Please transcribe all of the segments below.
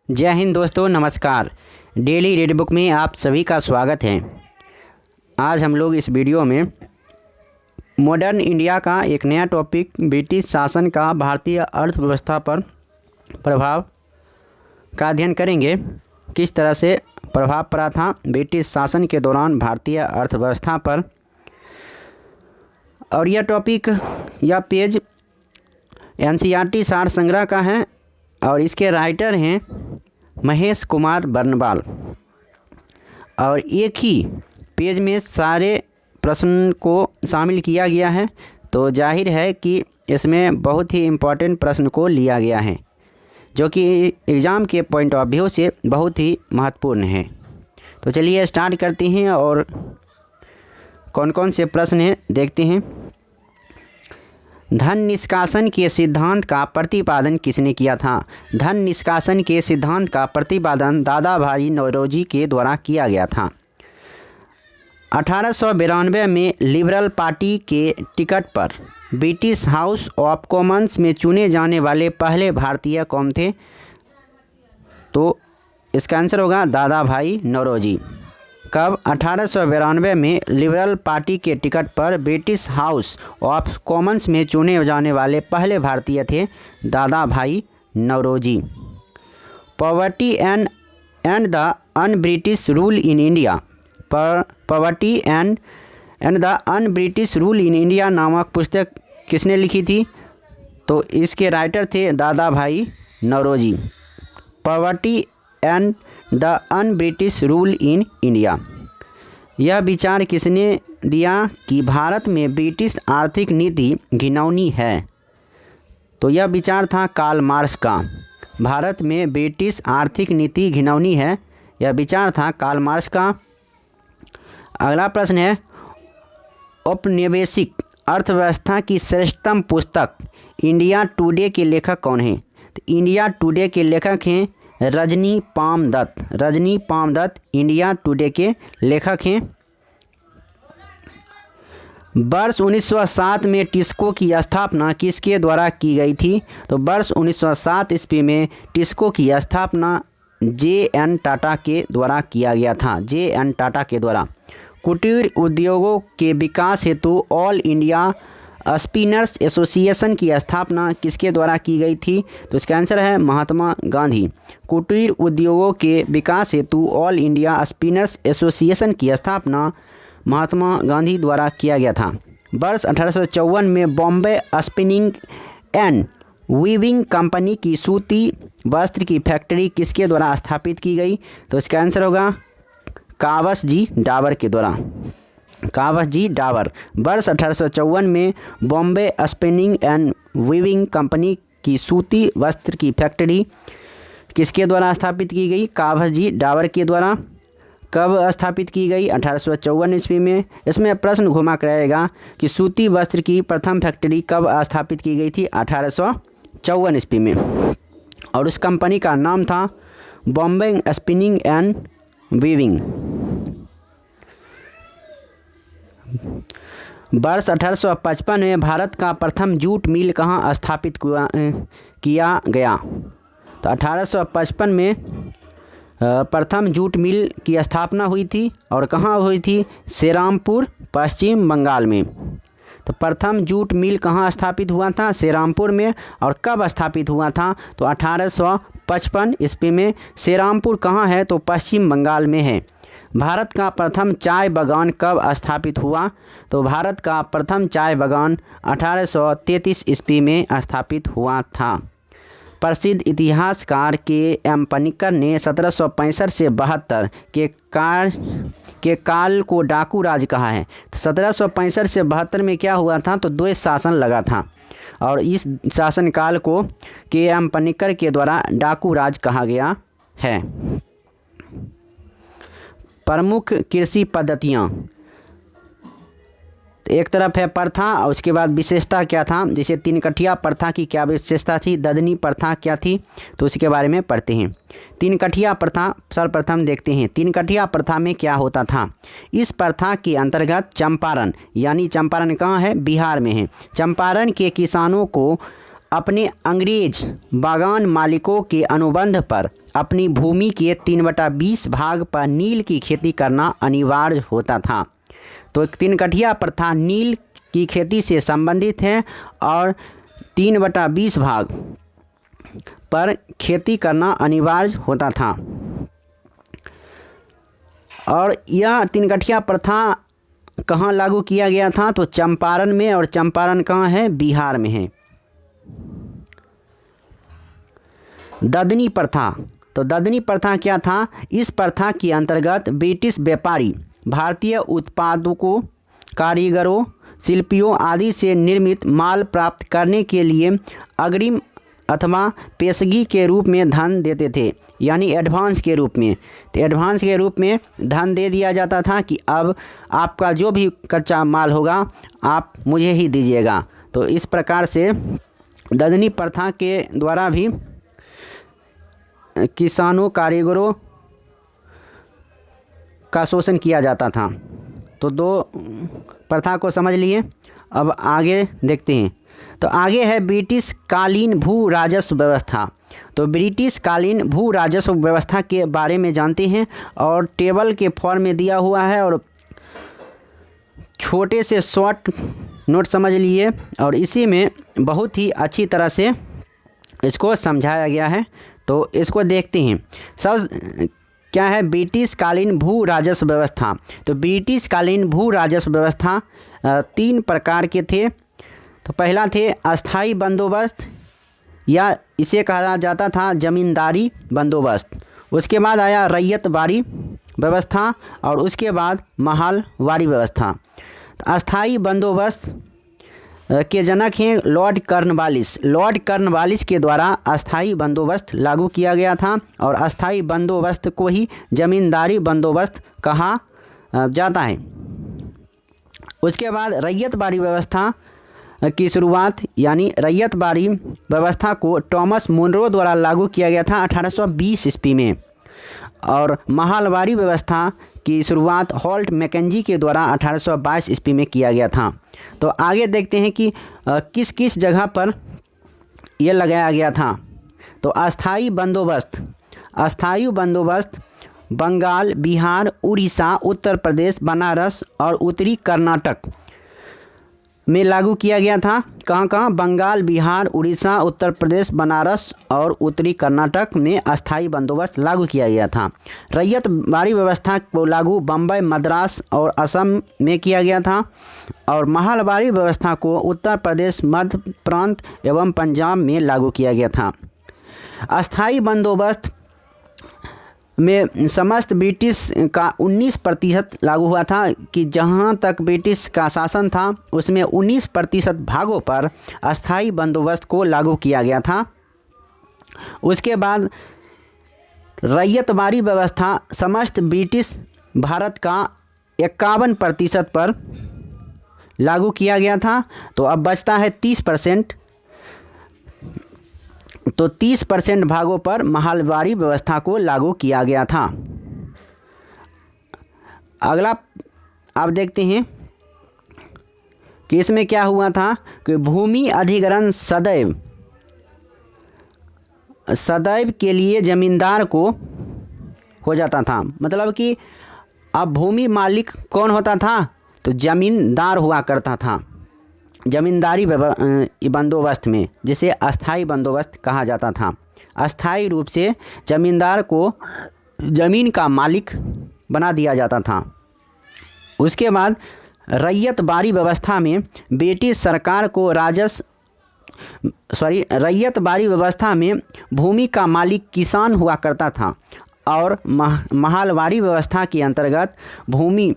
जय हिंद दोस्तों, नमस्कार। डेली रीड बुक में आप सभी का स्वागत है। आज हम लोग इस वीडियो में मॉडर्न इंडिया का एक नया टॉपिक ब्रिटिश शासन का भारतीय अर्थव्यवस्था पर प्रभाव का अध्ययन करेंगे। किस तरह से प्रभाव पड़ा था ब्रिटिश शासन के दौरान भारतीय अर्थव्यवस्था पर। और यह टॉपिक या पेज एनसीईआरटी सार संग्रह का है और इसके राइटर हैं महेश कुमार बर्नवाल। और एक ही पेज में सारे प्रश्न को शामिल किया गया है, तो जाहिर है कि इसमें बहुत ही इम्पोर्टेंट प्रश्न को लिया गया है जो कि एग्ज़ाम के पॉइंट ऑफ व्यू से बहुत ही महत्वपूर्ण है। तो चलिए स्टार्ट करते हैं और कौन कौन से प्रश्न हैं देखते हैं। धन निष्कासन के सिद्धांत का प्रतिपादन किसने किया था? धन निष्कासन के सिद्धांत का प्रतिपादन दादा भाई नौरोजी के द्वारा किया गया था। 1892 में लिबरल पार्टी के टिकट पर ब्रिटिश हाउस ऑफ कॉमन्स में चुने जाने वाले पहले भारतीय कौन थे? तो इसका आंसर होगा दादा भाई नौरोजी। कब? 1892 में लिबरल पार्टी के टिकट पर ब्रिटिश हाउस ऑफ कॉमन्स में चुने जाने वाले पहले भारतीय थे Dadabhai Naoroji. Poverty and the un British rule in India. Poverty and the un British rule in India नामक पुस्तक किसने लिखी थी? तो इसके राइटर थे Dadabhai Naoroji. Poverty and the un British rule in India. यह विचार किसने दिया कि भारत में ब्रिटिश आर्थिक नीति घिनौनी है? तो यह विचार था कार्ल मार्क्स का। भारत में ब्रिटिश आर्थिक नीति घिनौनी है, यह विचार था कार्ल मार्क्स का। अगला प्रश्न है, औपनिवेशिक अर्थव्यवस्था की श्रेष्ठतम पुस्तक इंडिया टुडे के लेखक कौन हैं? तो इंडिया टुडे के लेखक हैं रजनी पामदत्त। रजनी पामदत्त इंडिया टुडे के लेखक हैं। वर्ष 1907 में टिस्को की स्थापना किसके द्वारा की गई थी? तो वर्ष 1907 ईस्वी में टिस्को की स्थापना जे.एन. टाटा के द्वारा किया गया था। जे.एन. टाटा के द्वारा। कुटीर उद्योगों के विकास हेतु ऑल इंडिया स्पिनर्स एसोसिएशन की स्थापना किसके द्वारा की गई थी? तो इसका आंसर है महात्मा गांधी। कुटीर उद्योगों के विकास हेतु ऑल इंडिया स्पिनर्स एसोसिएशन की स्थापना महात्मा गांधी द्वारा किया गया था। वर्ष 1854 में Bombay spinning and weaving company की सूती वस्त्र की फैक्ट्री किसके द्वारा स्थापित की गई? तो इसका आंसर होगा कावस जी डाबर के द्वारा। कावस जी डाबर। वर्ष 1854 में Bombay spinning and weaving company की सूती वस्त्र की फैक्ट्री किसके द्वारा स्थापित की गई? कावस जी डाबर के द्वारा। कब स्थापित की गई? 1854 ईस्वी में। इसमें प्रश्न घुमा कर रहेगा कि सूती वस्त्र की प्रथम फैक्ट्री कब स्थापित की गई थी? 1854 ईस्वी में। और उस कंपनी का नाम था बॉम्बे स्पिनिंग एंड वीविंग। वर्ष 1855 में भारत का प्रथम जूट मिल कहाँ स्थापित किया गया? तो 1855 में प्रथम जूट मिल की स्थापना हुई थी और कहाँ हुई थी? श्रीरामपुर, पश्चिम बंगाल में। तो प्रथम जूट मिल कहाँ स्थापित हुआ था? श्रीरामपुर में। और कब स्थापित हुआ था? तो 1855 ईस्वी में। श्रीरामपुर कहाँ है? तो पश्चिम बंगाल में है। भारत का प्रथम चाय बागान कब स्थापित हुआ? तो भारत का प्रथम चाय बागान 1833 ईस्वी में स्थापित हुआ था। प्रसिद्ध इतिहासकार के.एम. पनिक्कर ने 1765 से 72 के काल को डाकू राज कहा है। तो 1765 से 72 में क्या हुआ था? तो द्वैत शासन लगा था और इस शासनकाल को के.एम. पनिक्कर के द्वारा डाकू राज कहा गया है। प्रमुख कृषि पद्धतियाँ। तो एक तरफ है प्रथा और उसके बाद विशेषता क्या था? जैसे तीन कठिया प्रथा की क्या विशेषता थी? ददनी प्रथा क्या थी? तो उसके बारे में पढ़ते हैं। तीन कठिया प्रथा सर्वप्रथम देखते हैं। तीन कठिया प्रथा में क्या होता था? इस प्रथा के अंतर्गत चंपारण, यानी चंपारण कहाँ है? बिहार में है। चंपारण के किसानों को अपने अंग्रेज बागान मालिकों के अनुबंध पर अपनी भूमि के 3/20 भाग पर नील की खेती करना अनिवार्य होता था। तो 3 कठिया प्रथा नील की खेती से संबंधित है और 3/20 भाग पर खेती करना अनिवार्य होता था। और यह 3 कठिया प्रथा कहाँ लागू किया गया था? तो चंपारण में, और चंपारण कहाँ है? बिहार में है। ददनी प्रथा, तो ददनी प्रथा क्या था? इस प्रथा के अंतर्गत ब्रिटिश व्यापारी भारतीय उत्पादकों, कारीगरों, शिल्पियों आदि से निर्मित माल प्राप्त करने के लिए अग्रिम अथवा पेशगी के रूप में धन देते थे, यानी एडवांस के रूप में। तो एडवांस के रूप में धन दे दिया जाता था कि अब आपका जो भी कच्चा माल होगा आप मुझे ही दीजिएगा। तो इस प्रकार से ददनी प्रथा के द्वारा भी किसानों, कारीगरों का शोषण किया जाता था। तो 2 प्रथा को समझ लिए। अब आगे देखते हैं। तो आगे है ब्रिटिश कालीन भू राजस्व व्यवस्था। तो ब्रिटिश कालीन भू राजस्व व्यवस्था के बारे में जानते हैं और टेबल के फॉर्म में दिया हुआ है और छोटे से शॉर्ट नोट समझ लिए और इसी में बहुत ही अच्छी तरह से इसको समझाया गया है। तो इसको देखते हैं। सब क्या है? ब्रिटिश कालीन भू राजस्व व्यवस्था। तो ब्रिटिश कालीन भू राजस्व व्यवस्था 3 प्रकार के थे। तो पहला थे अस्थाई बंदोबस्त, या इसे कहा जाता था जमींदारी बंदोबस्त। उसके बाद आया रैयतवारी व्यवस्था और उसके बाद महालवारी व्यवस्था। तो अस्थाई बंदोबस्त के जनक हैं लॉर्ड कॉर्नवालिस। लॉर्ड कॉर्नवालिस के द्वारा अस्थाई बंदोबस्त लागू किया गया था और अस्थाई बंदोबस्त को ही जमींदारी बंदोबस्त कहा जाता है। उसके बाद रैयतवारी व्यवस्था की शुरुआत, यानी रैयतवारी व्यवस्था को टॉमस मुनरो द्वारा लागू किया गया था 1820 ईस्वी में। और महालवारी व्यवस्था की शुरुआत हॉल्ट मैकेंजी के द्वारा 1822 ईस्वी में किया गया था। तो आगे देखते हैं कि किस किस जगह पर यह लगाया गया था। तो अस्थाई बंदोबस्त बंगाल, बिहार, उड़ीसा, उत्तर प्रदेश, बनारस और उत्तरी कर्नाटक में लागू किया गया था। कहाँ कहाँ? बंगाल, बिहार, उड़ीसा, उत्तर प्रदेश, बनारस और उत्तरी कर्नाटक में अस्थाई बंदोबस्त लागू किया गया था। रैयतवारी व्यवस्था को लागू बम्बई, मद्रास और असम में किया गया था और महालवारी व्यवस्था को उत्तर प्रदेश, मध्य प्रांत एवं पंजाब में लागू किया गया था। अस्थाई बंदोबस्त में समस्त ब्रिटिश का 19% लागू हुआ था कि जहां तक ब्रिटिश का शासन था उसमें 19% भागों पर अस्थाई बंदोबस्त को लागू किया गया था। उसके बाद रैयतवारी व्यवस्था समस्त ब्रिटिश भारत का 51% पर लागू किया गया था। तो अब बचता है 30%। तो 30% भागों पर महालवारी व्यवस्था को लागू किया गया था। अगला आप देखते हैं कि इसमें क्या हुआ था कि भूमि अधिग्रहण सदैव के लिए जमींदार को हो जाता था। मतलब कि अब भूमि मालिक कौन होता था? तो जमींदार हुआ करता था जमींदारी बंदोबस्त में, जिसे अस्थाई बंदोबस्त कहा जाता था। अस्थाई रूप से जमींदार को ज़मीन का मालिक बना दिया जाता था। उसके बाद रैयतवारी व्यवस्था में ब्रिटिश सरकार को रैयतवारी व्यवस्था में भूमि का मालिक किसान हुआ करता था और महालवारी व्यवस्था के अंतर्गत भूमि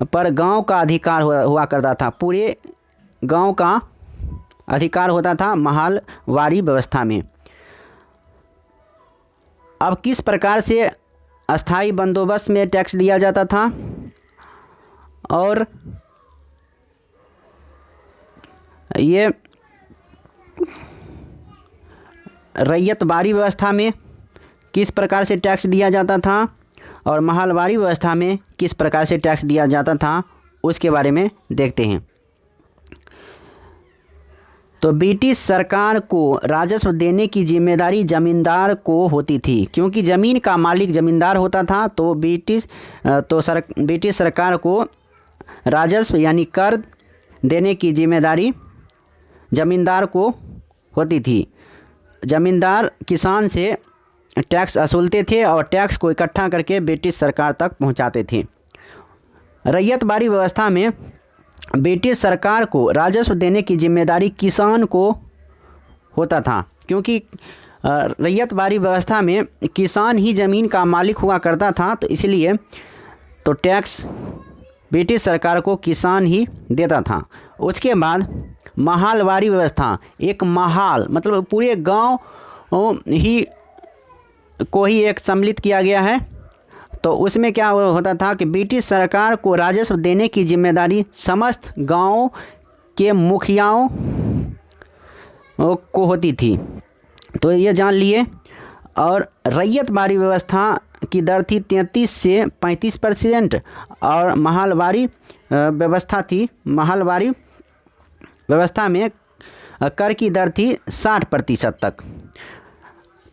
पर गांव का अधिकार हुआ करता था। पूरे गांव का अधिकार होता था महालवारी व्यवस्था में। अब किस प्रकार से अस्थाई बंदोबस्त में टैक्स दिया जाता था और ये रैयतवारी व्यवस्था में किस प्रकार से टैक्स दिया जाता था और महालवारी व्यवस्था में किस प्रकार से टैक्स दिया जाता था, उसके बारे में देखते हैं। तो ब्रिटिश सरकार को राजस्व देने की जिम्मेदारी जमींदार को होती थी, क्योंकि ज़मीन का मालिक जमींदार होता था। तो ब्रिटिश सरकार को राजस्व यानी कर देने की जिम्मेदारी जमींदार को होती थी। जमींदार किसान से टैक्स वसूलते थे और टैक्स को इकट्ठा करके ब्रिटिश सरकार तक पहुंचाते थे। रैयतवाड़ी व्यवस्था में ब्रिटिश सरकार को राजस्व देने की जिम्मेदारी किसान को होता था, क्योंकि रैयतवाड़ी व्यवस्था में किसान ही ज़मीन का मालिक हुआ करता था। तो इसलिए तो टैक्स ब्रिटिश सरकार को किसान ही देता था। उसके बाद महालवाड़ी व्यवस्था, एक महाल मतलब पूरे गांव ही को ही एक सम्मिलित किया गया है। तो उसमें क्या होता था कि ब्रिटिश सरकार को राजस्व देने की जिम्मेदारी समस्त गांवों के मुखियाओं को होती थी। तो ये जान लिए। और रैयतवाड़ी व्यवस्था की दर थी 33 से 35% और महालवाड़ी व्यवस्था थी। महालवाड़ी व्यवस्था में कर की दर थी 60% तक।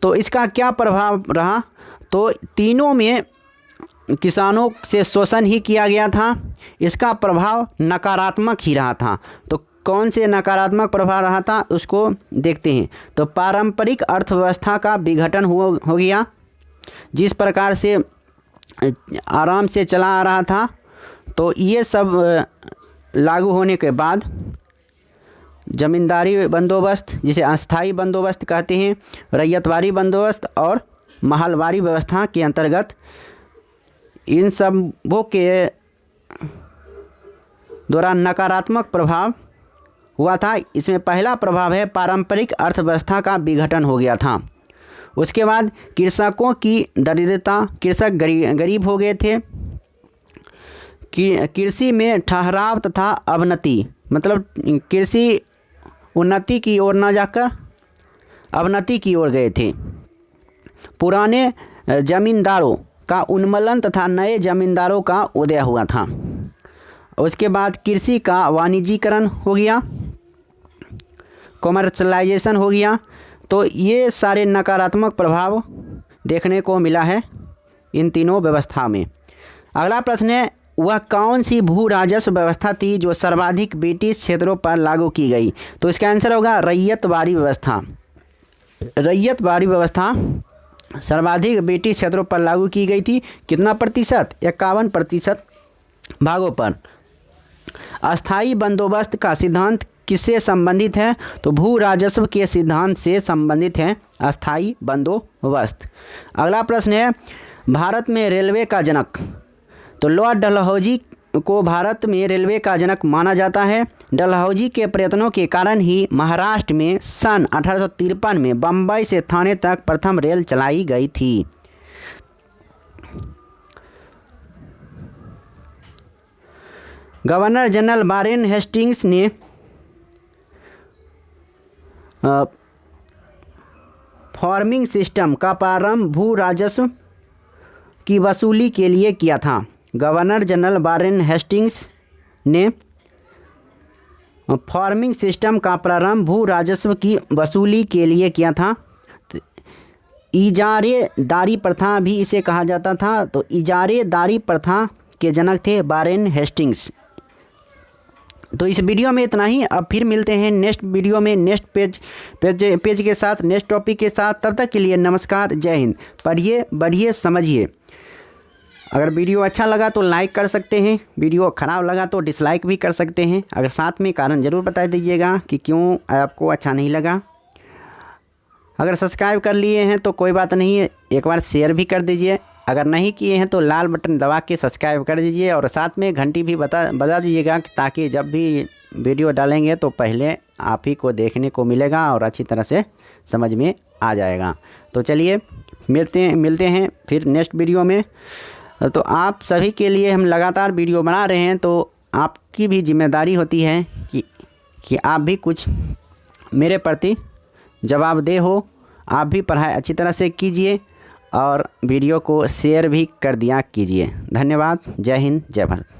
तो इसका क्या प्रभाव रहा? तो तीनों में किसानों से शोषण ही किया गया था। इसका प्रभाव नकारात्मक ही रहा था। तो कौन से नकारात्मक प्रभाव रहा था उसको देखते हैं। तो पारंपरिक अर्थव्यवस्था का विघटन हो गया। जिस प्रकार से आराम से चला आ रहा था, तो ये सब लागू होने के बाद जमींदारी बंदोबस्त, जिसे अस्थाई बंदोबस्त कहते हैं, रैयतवाड़ी बंदोबस्त और महलवाड़ी व्यवस्था के अंतर्गत इन सबों के द्वारा नकारात्मक प्रभाव हुआ था। इसमें पहला प्रभाव है पारंपरिक अर्थव्यवस्था का विघटन हो गया था। उसके बाद कृषकों की दरिद्रता, कृषक गरीब हो गए थे। कृषि में ठहराव तथा अवनति, मतलब कृषि उन्नति की ओर न जाकर अवनति की ओर गए थे। पुराने जमींदारों का उन्मूलन तथा नए जमींदारों का उदय हुआ था। उसके बाद कृषि का वाणिज्यीकरण हो गया, कॉमर्शलाइजेशन हो गया। तो ये सारे नकारात्मक प्रभाव देखने को मिला है इन तीनों व्यवस्था में। अगला प्रश्न है, वह कौन सी भू राजस्व व्यवस्था थी जो सर्वाधिक ब्रिटिश क्षेत्रों पर लागू की गई? तो इसका आंसर होगा रैयतवाड़ी व्यवस्था। रैयतवाड़ी व्यवस्था सर्वाधिक ब्रिटिश क्षेत्रों पर लागू की गई थी। कितना प्रतिशत? 51% भागों पर। अस्थाई बंदोबस्त का सिद्धांत किससे संबंधित है? तो भू राजस्व के सिद्धांत से संबंधित है अस्थाई बंदोबस्त। अगला प्रश्न है, भारत में रेलवे का जनक। तो लॉर्ड डलहौजी को भारत में रेलवे का जनक माना जाता है। डलहौजी के प्रयत्नों के कारण ही महाराष्ट्र में सन 1853 में बम्बई से थाने तक प्रथम रेल चलाई गई थी। गवर्नर जनरल वारेन हेस्टिंग्स ने फार्मिंग सिस्टम का प्रारंभ भू राजस्व की वसूली के लिए किया था। गवर्नर जनरल वारेन हेस्टिंग्स ने फार्मिंग सिस्टम का प्रारंभ भू राजस्व की वसूली के लिए किया था। इजारेदारी प्रथा भी इसे कहा जाता था। तो इजारेदारी प्रथा के जनक थे वारेन हेस्टिंग्स। तो इस वीडियो में इतना ही। अब फिर मिलते हैं नेक्स्ट वीडियो में, नेक्स्ट पेज के साथ, नेक्स्ट टॉपिक के साथ। तब तक के लिए नमस्कार, जय हिंद। पढ़िए, बढ़िए, समझिए। अगर वीडियो अच्छा लगा तो लाइक कर सकते हैं, वीडियो ख़राब लगा तो डिसलाइक भी कर सकते हैं। अगर साथ में कारण ज़रूर बता दीजिएगा कि क्यों आपको अच्छा नहीं लगा। अगर सब्सक्राइब कर लिए हैं तो कोई बात नहीं है, एक बार शेयर भी कर दीजिए। अगर नहीं किए हैं तो लाल बटन दबा के सब्सक्राइब कर दीजिए और साथ में घंटी भी बजा दीजिएगा, ताकि जब भी वीडियो डालेंगे तो पहले आप ही को देखने को मिलेगा और अच्छी तरह से समझ में आ जाएगा। तो चलिए मिलते हैं फिर नेक्स्ट वीडियो में। तो आप सभी के लिए हम लगातार वीडियो बना रहे हैं, तो आपकी भी जिम्मेदारी होती है कि आप भी कुछ मेरे प्रति जवाबदेह हो। आप भी पढ़ाई अच्छी तरह से कीजिए और वीडियो को शेयर भी कर दिया कीजिए। धन्यवाद। जय हिंद, जय भारत।